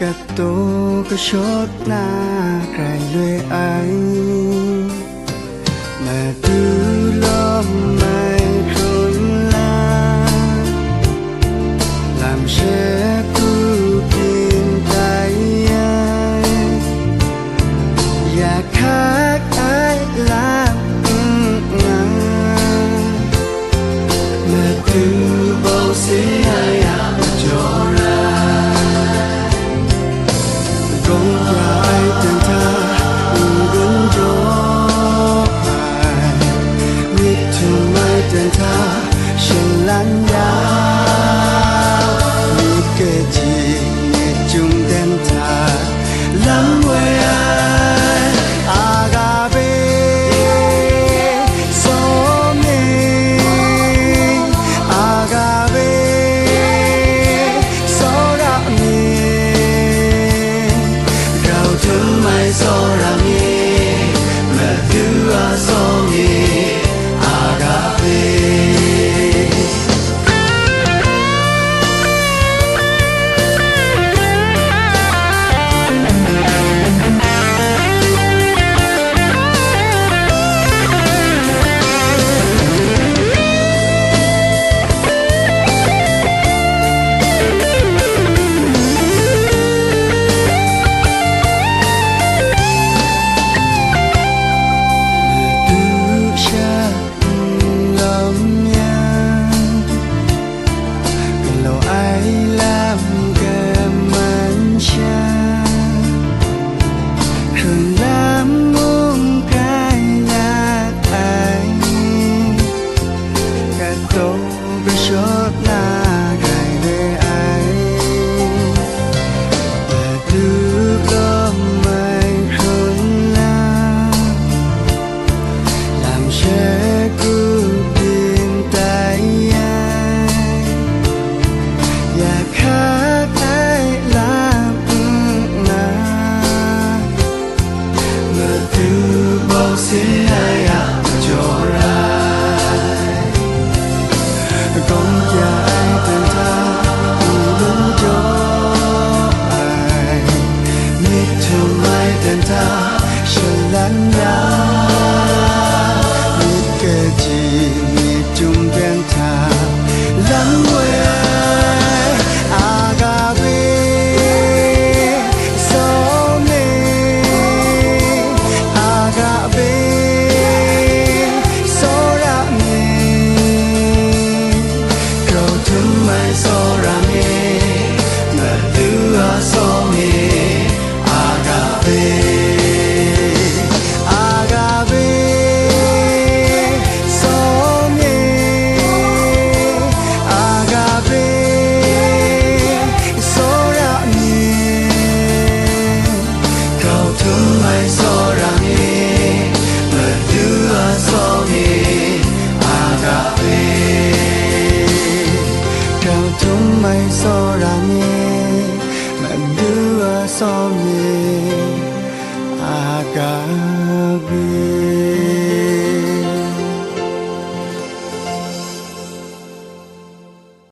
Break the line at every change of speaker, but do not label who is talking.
Cả tô có chốt na cài lưỡi anh mà từ lo mai khôn la làm sẽ cứ tìm tay anh và khác ai làm mà từ bao sẽ ai cho ra không ai tên ta gần đó ai biết thương mai tên ta xin lắng ya biết cái gì nghe chung tên ta lắm quê ai agape so me agape so ra me thương mai so ra mi mà thứ a so mi agape mai so ra mi mà đưa so mi